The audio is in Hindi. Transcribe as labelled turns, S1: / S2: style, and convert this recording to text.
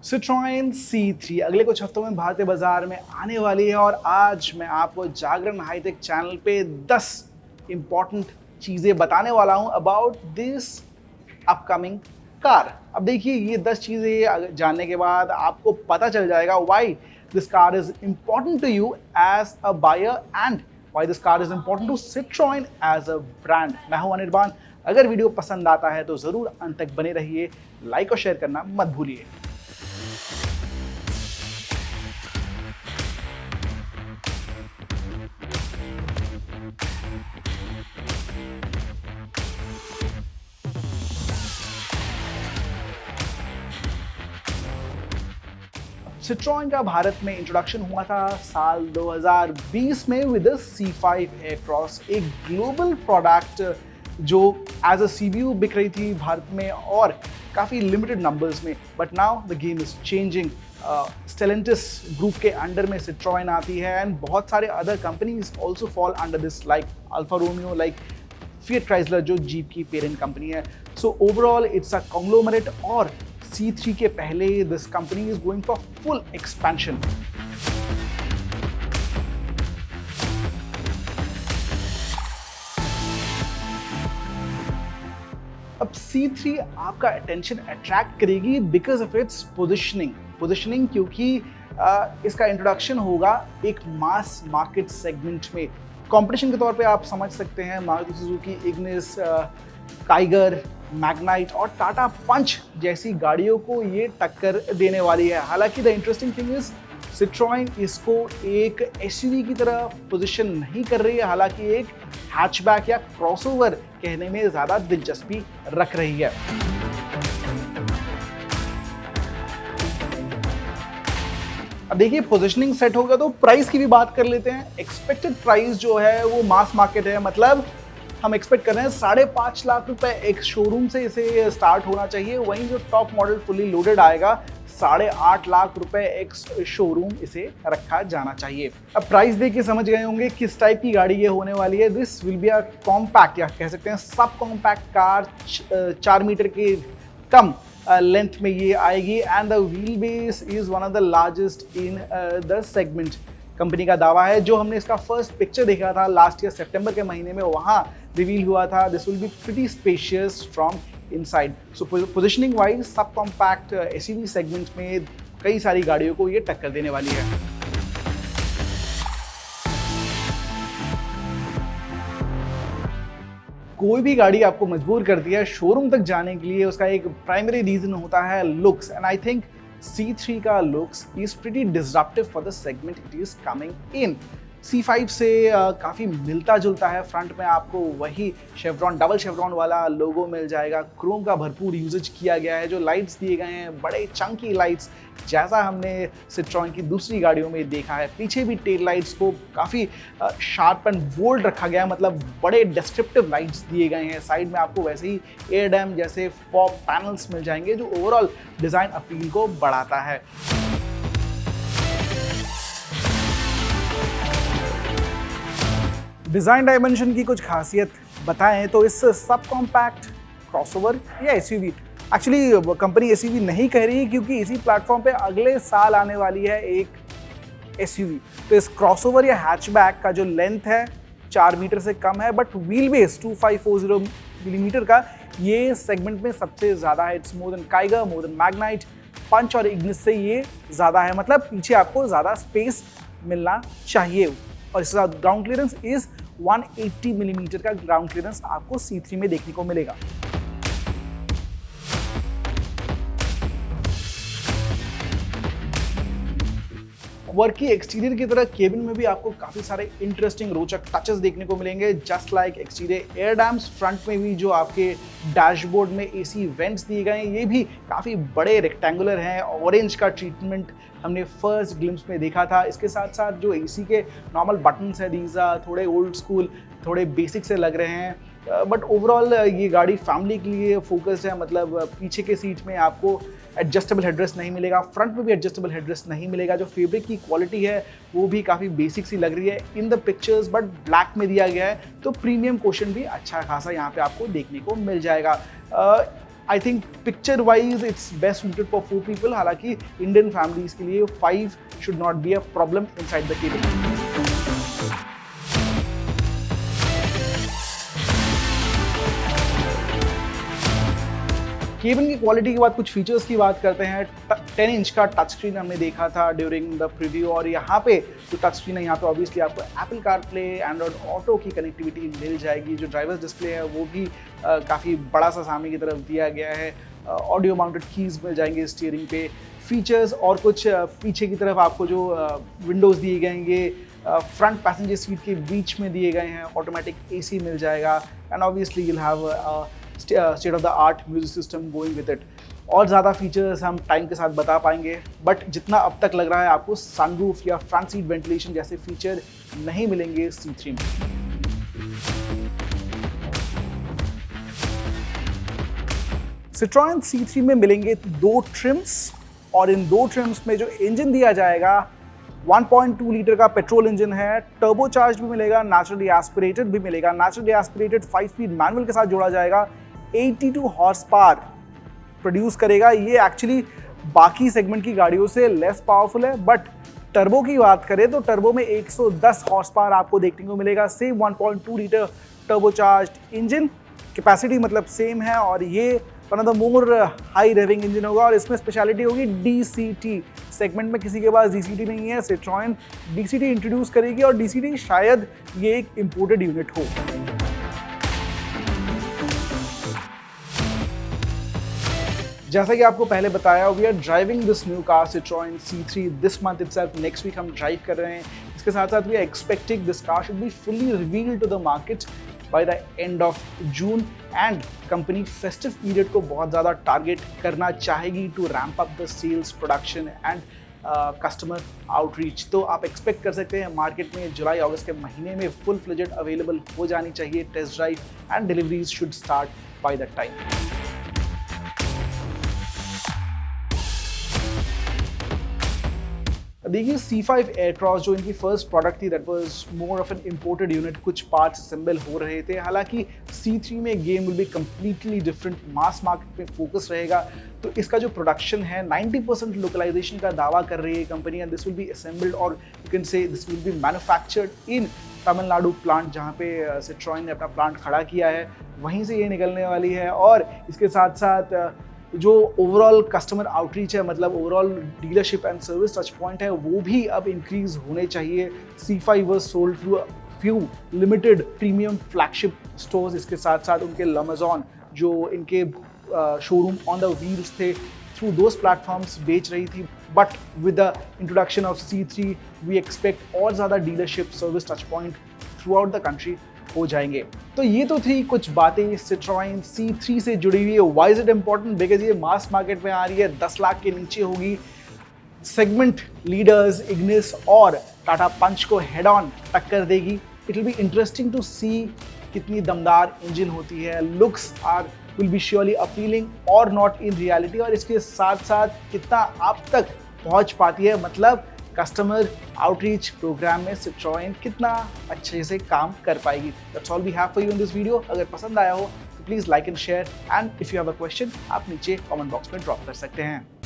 S1: सिट्रोएन C3 अगले कुछ हफ्तों में भारतीय बाजार में आने वाली है और आज मैं आपको जागरण हाईटेक चैनल पे 10 इंपॉर्टेंट चीजें बताने वाला हूं अबाउट दिस अपकमिंग कार। अब देखिए, ये 10 चीजें जानने के बाद आपको पता चल जाएगा why this car is important to you as a buyer and why this car is important to Citroen as a brand. मैं हूं अनिर्बान। अगर वीडियो पसंद आता है तो जरूर अंत तक बने रहिए, लाइक और शेयर करना मत भूलिए। सिट्रोएन का भारत में इंट्रोडक्शन हुआ था साल 2020 में विद C5 एयरक्रॉस, एक ग्लोबल प्रोडक्ट जो एज अ CBU बिक रही थी भारत में और काफ़ी लिमिटेड नंबर्स में। But now the game is changing. Stellantis group के अंडर में सिट्रोएन आती है एंड बहुत सारे other companies also fall under this, like Alfa Romeo, like fiat Chrysler जो जीप की पेरेंट कंपनी है। So overall it's a conglomerate और C3 के पहले this company is going for full expansion. अब C3 आपका अटेंशन अट्रैक्ट करेगी बिकॉज ऑफ इट्स पोजिशनिंग क्योंकि इसका इंट्रोडक्शन होगा एक मास मार्केट सेगमेंट में। कंपटीशन के तौर पे आप समझ सकते हैं Maruti Suzuki Ignis, tiger, Magnite और टाटा पंच जैसी गाड़ियों को ये टक्कर देने वाली है। हालांकि the interesting thing is Citroen इसको एक एसयूवी की तरह पोजीशन नहीं कर रही है, हालांकि एक हैचबैक या क्रॉसओवर कहने में ज्यादा दिलचस्पी रख रही है। अब देखिए, पोजीशनिंग सेट होगा तो प्राइस की भी बात कर लेते हैं। एक्सपेक्टेड प्राइस जो है वो मास मार्केट है, मतलब हम एक्सपेक्ट कर रहे हैं 5.5 लाख रुपए एक शोरूम से इसे स्टार्ट होना चाहिए। वहीं जो टॉप मॉडल फुली लोडेड आएगा 8.5 लाख रुपए एक शोरूम इसे रखा जाना चाहिए। अब प्राइस देख के समझ गए होंगे किस टाइप की गाड़ी ये होने वाली है। This will be a compact या कह सकते हैं सब कॉम्पैक्ट कार। 4 मीटर के कम लेंथ में ये आएगी and the wheel base is one of the largest in the segment. Company का दावा है, जो हमने इसका फर्स्ट पिक्चर देखा था लास्ट ईयर सितंबर के महीने में, वहां रिवील हुआ था this will be pretty spacious from inside. So positioning wise sub compact SUV segment में कई सारी गाड़ियों को ये टक्कर देने वाली है। कोई भी गाड़ी आपको मजबूर करती है शोरूम तक जाने के लिए, उसका एक प्राइमरी रीजन होता है looks, and I think C3 का looks is pretty disruptive for the segment it is coming in. C5 से काफ़ी मिलता जुलता है। फ्रंट में आपको वही शेवरॉन, डबल शेवरॉन वाला लोगो मिल जाएगा। क्रोम का भरपूर यूजेज किया गया है। जो लाइट्स दिए गए हैं बड़े चंकी लाइट्स, जैसा हमने सिट्रोएन की दूसरी गाड़ियों में देखा है। पीछे भी टेल लाइट्स को काफ़ी शार्प एंड बोल्ड रखा गया है, मतलब बड़े डिस्क्रिप्टिव लाइट्स दिए गए हैं। साइड में आपको वैसे ही एयर डैम जैसे फॉग पैनल्स मिल जाएंगे जो ओवरऑल डिज़ाइन अपील को बढ़ाता है। डिज़ाइन डायमेंशन की कुछ खासियत बताएं तो इस सब कॉम्पैक्ट, क्रॉसओवर या एसयूवी, एक्चुअली कंपनी एसयूवी नहीं कह रही क्योंकि इसी प्लेटफॉर्म पे अगले साल आने वाली है एक एसयूवी। तो इस क्रॉसओवर या हैचबैक का जो लेंथ है 4 मीटर से कम है, बट व्हील बेस 2540 मिलीमीटर का ये सेगमेंट में सबसे ज़्यादा है। It's more than Tigor, more than Magnite, Punch और इग्निस से ये ज़्यादा है, मतलब पीछे आपको ज़्यादा स्पेस मिलना चाहिए। और इसके साथ ग्राउंड क्लियरेंस इज 180 मिलीमीटर का ग्राउंड क्लियरेंस आपको C3 में देखने को मिलेगा। वर्की एक्सटीरियर की तरह केबिन में भी आपको काफी सारे इंटरेस्टिंग रोचक टचेस देखने को मिलेंगे। Just like exterior air dams, front में भी जो आपके डैशबोर्ड में AC वेंट्स दिए गए हैं ये भी काफी बड़े रेक्टेंगुलर हैं। ऑरेंज का ट्रीटमेंट हमने फर्स्ट ग्लिम्स में देखा था। इसके साथ साथ जो AC के नॉर्मल बटन्स हैं दीज थोड़े ओल्ड स्कूल, थोड़े बेसिक से लग रहे हैं, बट ओवरऑल ये गाड़ी फैमिली के लिए फोकस्ड है। मतलब पीछे के सीट में आपको एडजस्टेबल हेडरेस्ट नहीं मिलेगा, फ्रंट में भी एडजस्टेबल हेडरेस्ट नहीं मिलेगा। जो फैब्रिक की क्वालिटी है वो भी काफ़ी बेसिक सी लग रही है in the pictures, but black में दिया गया है तो प्रीमियम क्वेश्चन भी अच्छा खासा यहाँ पे आपको देखने को मिल जाएगा। I think picture wise it's best suited for 4 people. हालांकि इंडियन फैमिलीज के लिए 5 should not be a problem inside the cabin. Cabin की क्वालिटी के बाद कुछ फीचर्स की बात करते हैं। 10 इंच का टच स्क्रीन हमने देखा था ड्यूरिंग द प्रीव्यू, और यहाँ पे जो टच स्क्रीन है यहाँ पे ऑब्वियसली आपको एप्पल कारप्ले, एंड्रॉइड ऑटो की कनेक्टिविटी मिल जाएगी। जो ड्राइवर्स डिस्प्ले है वो भी काफ़ी बड़ा सा सामने की तरफ दिया गया है। ऑडियो माउंटेड कीज मिल जाएंगे स्टीयरिंग पे। फीचर्स और कुछ पीछे की तरफ आपको जो विंडोज़ दिए गए फ्रंट पैसेंजर सीट के बीच में दिए गए हैं। ऑटोमेटिक AC मिल जाएगा, and obviously you'll have state of the art music system going with it. और ज़्यादा फीचर्स हम टाइम के साथ बता पाएंगे, बट जितना अब तक लग रहा है आपको सनरूफ या फ्रंट सीट वेंटिलेशन जैसे फीचर नहीं मिलेंगे C3 में। Citroën C3 में मिलेंगे 2 ट्रिम्स, और इन 2 ट्रिम्स में जो इंजन दिया जाएगा 1.2 लीटर का पेट्रोल इंजन है। टर्बोचार्ज भी मिलेगा, नेचुरली एस्पिरेटेड भी मिलेगा। नेचुरली एस्पिरेटेड 5 स्पीड मैनुअल के साथ जोड़ा जाएगा, 82 हॉर्स पावर प्रोड्यूस करेगा। ये एक्चुअली बाकी सेगमेंट की गाड़ियों से लेस पावरफुल है, बट टर्बो की बात करें तो टर्बो में 110 हॉर्स पावर आपको देखने को मिलेगा। Same 1.2 litre turbocharged engine, capacity मतलब सेम है, और ये one of the more high raving engine होगा। और इसमें स्पेशलिटी होगी DCT। सेगमेंट में किसी के पास DCT नहीं है, Citroën DCT इंट्रोड्यूस करेगी, और DCT शायद ये एक इंपोर्टेड यूनिट हो। जैसा कि आपको पहले बताया, we are driving this new car Citroën C3 this month itself. Next week हम ड्राइव कर रहे हैं। इसके साथ साथ we are expecting this car should be fully revealed to the market by the end of June, and company festive period को बहुत ज़्यादा टारगेट करना चाहेगी to ramp up the sales, production and customer outreach. तो आप एक्सपेक्ट कर सकते हैं मार्केट में जुलाई अगस्त के महीने में फुल फ्लेजेड अवेलेबल हो जानी चाहिए test drive, and deliveries should start by that time. देखिए C5 एयरक्रॉस जो इनकी फर्स्ट प्रोडक्ट थी, that was more of an imported unit. कुछ पार्ट्स असेंबल हो रहे थे। हालांकि C3 में game will be completely different, mass market में फोकस रहेगा। तो इसका जो प्रोडक्शन है 90% लोकलाइजेशन का दावा कर रही है company, and this will be assembled, और you can say this will be manufactured in Tamil Nadu plant, जहाँ पे Citroën ने अपना प्लांट खड़ा किया है, वहीं से ये निकलने वाली है। और इसके साथ साथ जो ओवरऑल कस्टमर आउटरीच है, मतलब overall dealership and service touch point है, वो भी अब इंक्रीज होने चाहिए। C5 was sold through a few limited premium flagship stores. इसके साथ साथ उनके लमेजॉन जो इनके शोरूम ऑन द व्हील्स थे, थ्रू दोज प्लेटफॉर्म्स बेच रही थी। But with the introduction of C3 we expect और ज़्यादा dealership service touch point throughout the country हो जाएंगे। तो ये तो थी कुछ बातें Citroën C3 से जुड़ी हुई है। Why is it important? Because ये मास मार्केट में आ रही है, 10 लाख के नीचे होगी। सेगमेंट लीडर्स इग्निस और टाटा पंच को हेड ऑन टक्कर देगी। It will be interesting to see कितनी दमदार इंजन होती है। Looks are will be surely appealing और नॉट इन रियलिटी, और इसके साथ साथ कितना आप तक पहुंच पाती है, मतलब कस्टमर आउटरीच प्रोग्राम में Citroën कितना अच्छे से काम कर पाएगी। That's all we have for you in this video. अगर पसंद आया हो तो please like and share, and if you have a question आप नीचे कमेंट बॉक्स में ड्रॉप कर सकते हैं।